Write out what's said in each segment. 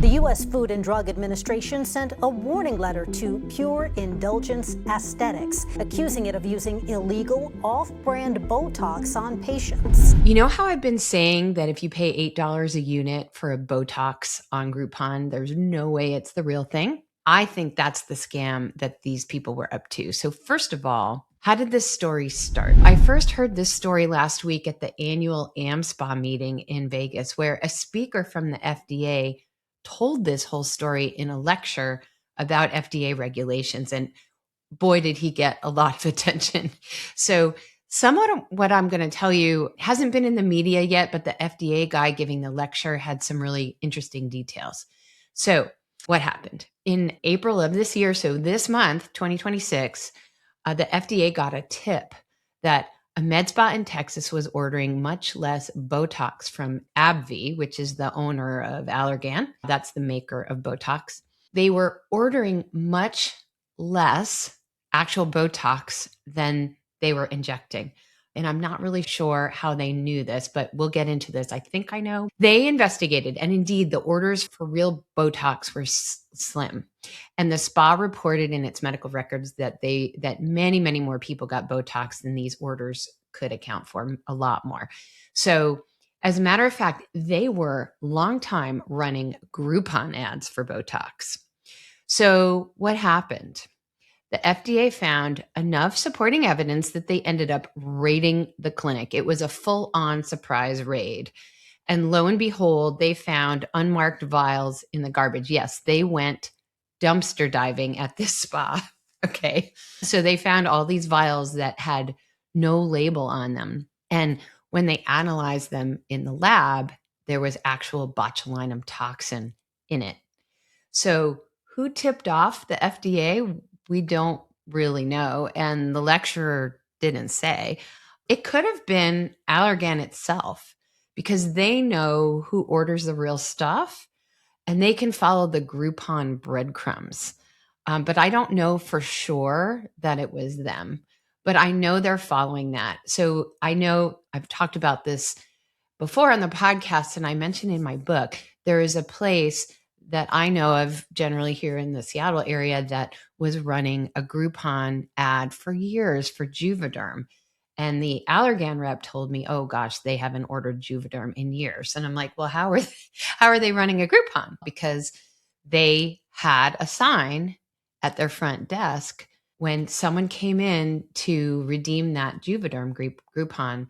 The U.S. Food and Drug Administration sent a warning letter to Pure Indulgence Aesthetics, accusing it of using illegal, off-brand Botox on patients. You know how I've been saying that if you pay $8 a unit for a Botox on Groupon, there's no way it's the real thing? I think that's the scam that these people were up to. So first of all, how did this story start? I first heard this story last week at the annual AmSpa meeting in Vegas, where a speaker from the FDA told this whole story in a lecture about FDA regulations. And boy, did he get a lot of attention. So somewhat of what I'm going to tell you hasn't been in the media yet, but the FDA guy giving the lecture had some really interesting details. So what happened? In April of this year, so this month, 2026, the FDA got a tip that a Medspa in Texas was ordering much less Botox from AbbVie, which is the owner of Allergan. That's the maker of Botox. They were ordering much less actual Botox than they were injecting. And I'm not really sure how they knew this, but we'll get into this. I think I know. They investigated, and indeed, the orders for real Botox were slim. And the spa reported in its medical records that many, many more people got Botox than these orders could account for, a lot more. So, as a matter of fact, they were long time running Groupon ads for Botox. So, what happened? The FDA found enough supporting evidence that they ended up raiding the clinic. It was a full-on surprise raid. And lo and behold, they found unmarked vials in the garbage. Yes, they went dumpster diving at this spa. Okay. So they found all these vials that had no label on them. And when they analyzed them in the lab, there was actual botulinum toxin in it. So who tipped off the FDA? We don't really know. And the lecturer didn't say. It could have been Allergan itself, because they know who orders the real stuff and they can follow the Groupon breadcrumbs. But I don't know for sure that it was them, but I know they're following that. So I know I've talked about this before on the podcast, and I mentioned in my book, there is a place that I know of generally here in the Seattle area that was running a Groupon ad for years for Juvederm. And the Allergan rep told me, oh gosh, they haven't ordered Juvederm in years. And I'm like, well, how are they running a Groupon? Because they had a sign at their front desk when someone came in to redeem that Juvederm Groupon.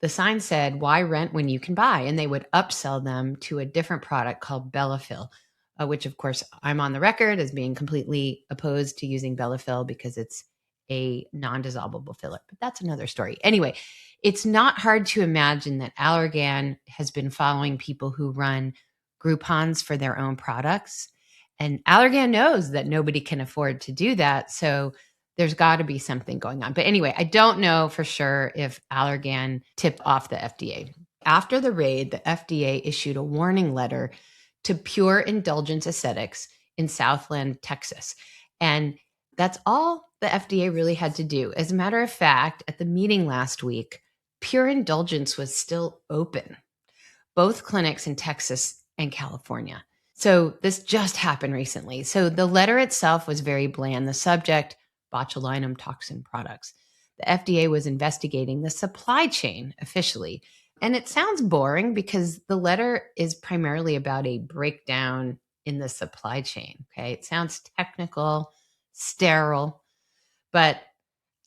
The sign said, why rent when you can buy? And they would upsell them to a different product called Bellafill, which of course I'm on the record as being completely opposed to using Bellafill because it's a non-dissolvable filler, but that's another story. Anyway, it's not hard to imagine that Allergan has been following people who run Groupons for their own products. And Allergan knows that nobody can afford to do that. So there's got to be something going on. But anyway, I don't know for sure if Allergan tipped off the FDA. After the raid, the FDA issued a warning letter to Pure Indulgence Aesthetics in Southland, Texas. And that's all the FDA really had to do. As a matter of fact, at the meeting last week, Pure Indulgence was still open, both clinics in Texas and California. So this just happened recently. So the letter itself was very bland. The subject, botulinum toxin products. The FDA was investigating the supply chain officially. And it sounds boring because the letter is primarily about a breakdown in the supply chain. Okay. It sounds technical, sterile, but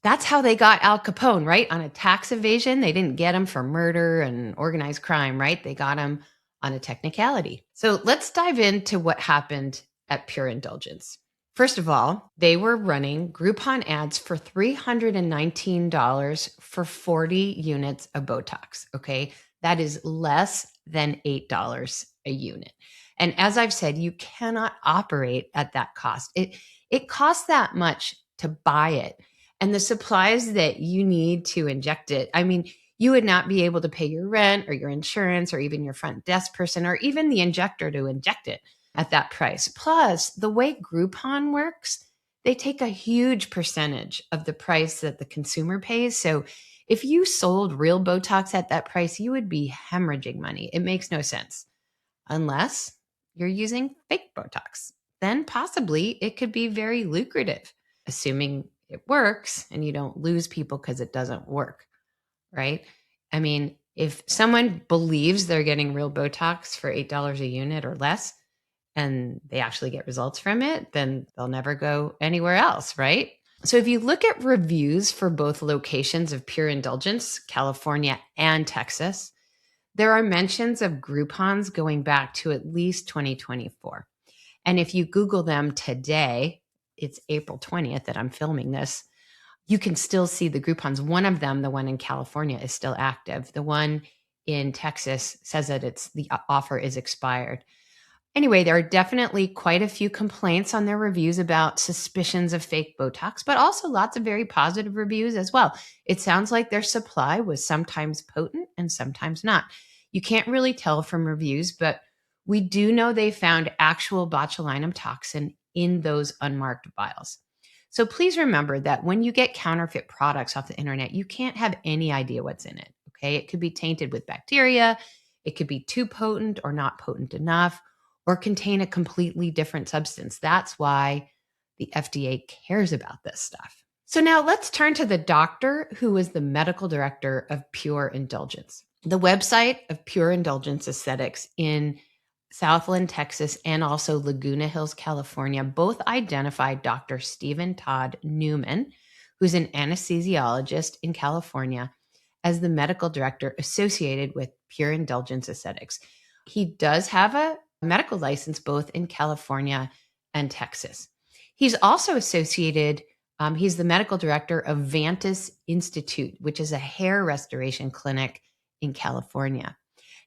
that's how they got Al Capone, right? On a tax evasion. They didn't get him for murder and organized crime, right? They got him on a technicality. So let's dive into what happened at Pure Indulgence. First of all, they were running Groupon ads for $319 for 40 units of Botox. Okay. That is less than $8 a unit. And as I've said, you cannot operate at that cost. It costs that much to buy it. And the supplies that you need to inject it, I mean, you would not be able to pay your rent or your insurance or even your front desk person or even the injector to inject it at that price. Plus, the way Groupon works, they take a huge percentage of the price that the consumer pays. So if you sold real Botox at that price, you would be hemorrhaging money. It makes no sense unless you're using fake Botox. Then possibly it could be very lucrative, assuming it works and you don't lose people because it doesn't work, right? I mean, if someone believes they're getting real Botox for $8 a unit or less, and they actually get results from it, then they'll never go anywhere else, right? So if you look at reviews for both locations of Pure Indulgence, California and Texas, there are mentions of Groupons going back to at least 2024. And if you Google them today, it's April 20th that I'm filming this, you can still see the Groupons. One of them, the one in California, is still active. The one in Texas says that the offer is expired. Anyway, there are definitely quite a few complaints on their reviews about suspicions of fake Botox, but also lots of very positive reviews as well. It sounds like their supply was sometimes potent and sometimes not. You can't really tell from reviews, but we do know they found actual botulinum toxin in those unmarked vials. So please remember that when you get counterfeit products off the internet, you can't have any idea what's in it. Okay. It could be tainted with bacteria. It could be too potent or not potent enough, or contain a completely different substance. That's why the FDA cares about this stuff. So now let's turn to the doctor who was the medical director of Pure Indulgence. The website of Pure Indulgence Aesthetics in Southland, Texas, and also Laguna Hills, California, both identified Dr. Stephen Todd Newman, who's an anesthesiologist in California, as the medical director associated with Pure Indulgence Aesthetics. He does have a medical license both in California and Texas. He's also associated, he's the medical director of Vantis Institute, which is a hair restoration clinic in California.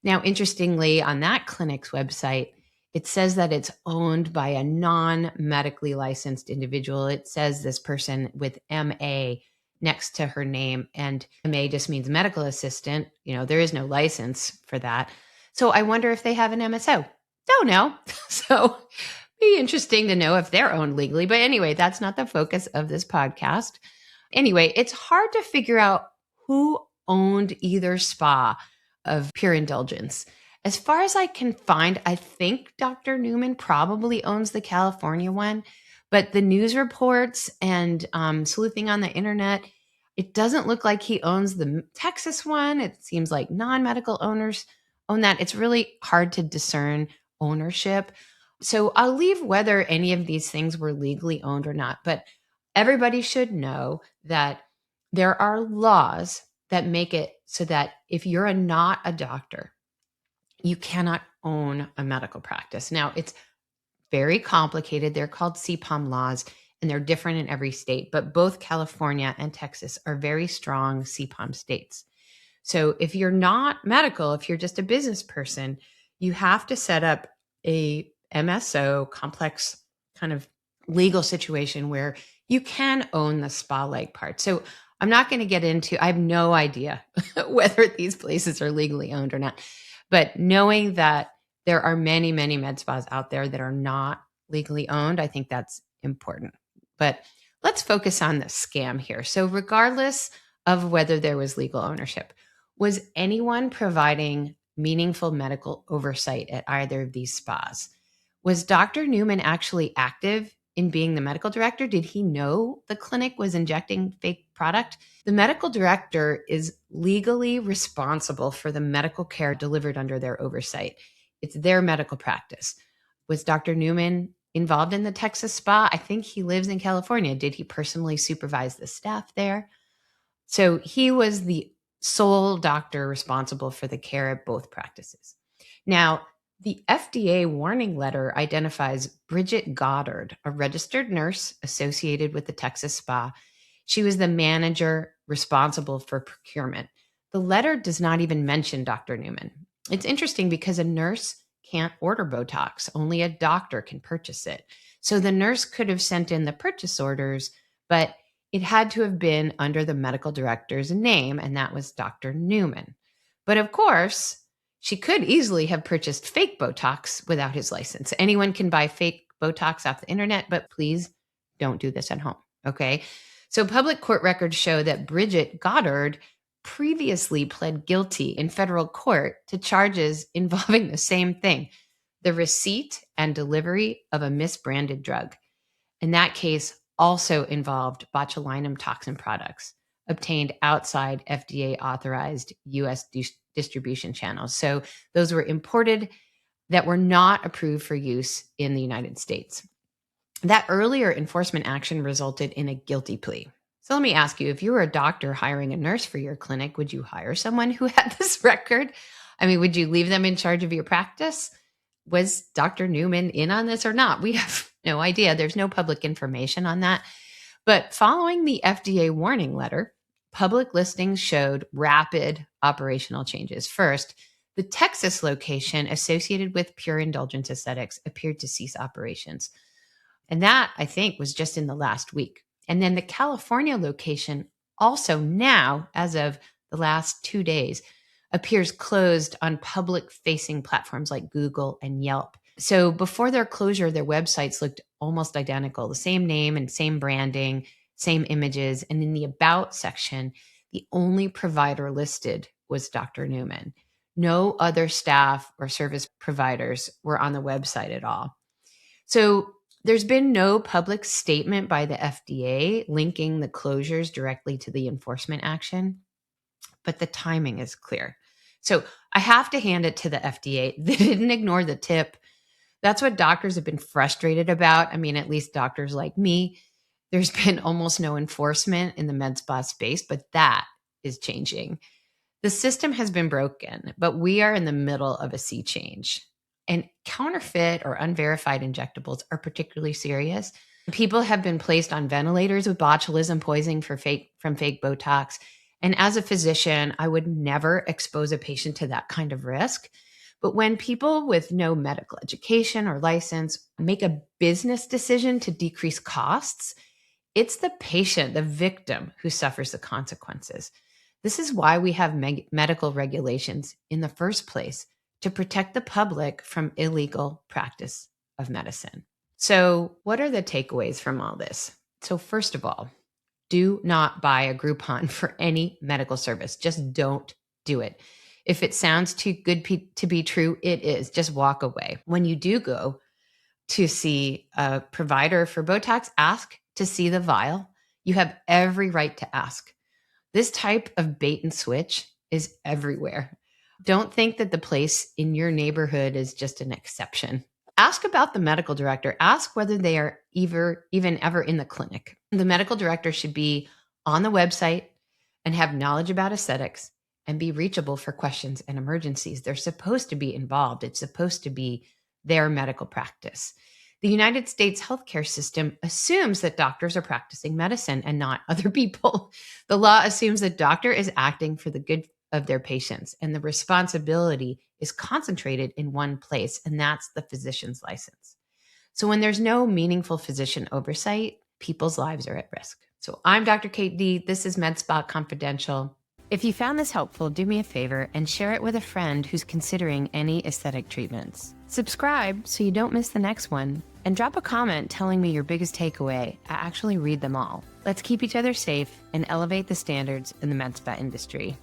Now, interestingly, on that clinic's website, it says that it's owned by a non-medically licensed individual. It says this person with MA next to her name, and MA just means medical assistant. There is no license for that. So I wonder if they have an MSO. Don't know. So be interesting to know if they're owned legally. But anyway, that's not the focus of this podcast. Anyway, it's hard to figure out who owned either spa of Pure Indulgence. As far as I can find, I think Dr. Newman probably owns the California one, but the news reports and sleuthing on the internet, it doesn't look like he owns the Texas one. It seems like non-medical owners own that. It's really hard to discern ownership. So I'll leave whether any of these things were legally owned or not, but everybody should know that there are laws that make it so that if you're not a doctor, you cannot own a medical practice. Now, it's very complicated. They're called CPOM laws, and they're different in every state, but both California and Texas are very strong CPOM states. So if you're not medical, if you're just a business person, you have to set up a MSO, complex kind of legal situation where you can own the spa-like part. So I'm not going to get into, I have no idea whether these places are legally owned or not, but knowing that there are many, many med spas out there that are not legally owned, I think that's important. But let's focus on the scam here. So regardless of whether there was legal ownership, was anyone providing meaningful medical oversight at either of these spas? Was Dr. Newman actually active in being the medical director? Did he know the clinic was injecting fake product? The medical director is legally responsible for the medical care delivered under their oversight. It's their medical practice. Was Dr. Newman involved in the Texas spa? I think he lives in California. Did he personally supervise the staff there? So he was the sole doctor responsible for the care at both practices. Now, the FDA warning letter identifies Bridget Goddard, a registered nurse associated with the Texas spa. She was the manager responsible for procurement. The letter does not even mention Dr. Newman. It's interesting because a nurse can't order Botox. Only a doctor can purchase it. So the nurse could have sent in the purchase orders, but it had to have been under the medical director's name, and that was Dr. Newman. But of course, she could easily have purchased fake Botox without his license. Anyone can buy fake Botox off the internet, but please don't do this at home, okay? So public court records show that Bridget Goddard previously pled guilty in federal court to charges involving the same thing, the receipt and delivery of a misbranded drug. And that case also involved botulinum toxin products obtained outside FDA authorized US distribution channels. So those were imported that were not approved for use in the United States. That earlier enforcement action resulted in a guilty plea. So let me ask you, if you were a doctor hiring a nurse for your clinic, would you hire someone who had this record? I mean, would you leave them in charge of your practice? Was Dr. Newman in on this or not? We have no idea. There's no public information on that. But following the FDA warning letter, public listings showed rapid operational changes. First, the Texas location associated with Pure Indulgence Aesthetics appeared to cease operations. And that, I think, was just in the last week. And then the California location also now, as of the last 2 days, appears closed on public-facing platforms like Google and Yelp. So before their closure, their websites looked almost identical, the same name and same branding, same images. And in the About section, the only provider listed was Dr. Newman. No other staff or service providers were on the website at all. So there's been no public statement by the FDA linking the closures directly to the enforcement action, but the timing is clear. So I have to hand it to the FDA. They didn't ignore the tip. That's what doctors have been frustrated about. I mean, at least doctors like me. There's been almost no enforcement in the Medspa space, but that is changing. The system has been broken, but we are in the middle of a sea change. And counterfeit or unverified injectables are particularly serious. People have been placed on ventilators with botulism poisoning from fake Botox. And as a physician, I would never expose a patient to that kind of risk. But when people with no medical education or license make a business decision to decrease costs, it's the patient, the victim, who suffers the consequences. This is why we have medical regulations in the first place, to protect the public from illegal practice of medicine. So what are the takeaways from all this? So first of all, do not buy a Groupon for any medical service. Just don't do it. If it sounds too good to be true, it is. Just walk away. When you do go to see a provider for Botox, ask to see the vial. You have every right to ask. This type of bait and switch is everywhere. Don't think that the place in your neighborhood is just an exception. Ask about the medical director. Ask whether they are even ever in the clinic. The medical director should be on the website and have knowledge about aesthetics and be reachable for questions and emergencies. They're supposed to be involved. It's supposed to be their medical practice. The United States healthcare system assumes that doctors are practicing medicine and not other people. The law assumes that doctor is acting for the good of their patients, and the responsibility is concentrated in one place, and that's the physician's license. So when there's no meaningful physician oversight, people's lives are at risk. So I'm Dr. Kate D. This is Medspa Confidential. If you found this helpful, do me a favor and share it with a friend who's considering any aesthetic treatments. Subscribe so you don't miss the next one, and drop a comment telling me your biggest takeaway. I actually read them all. Let's keep each other safe and elevate the standards in the Medspa industry.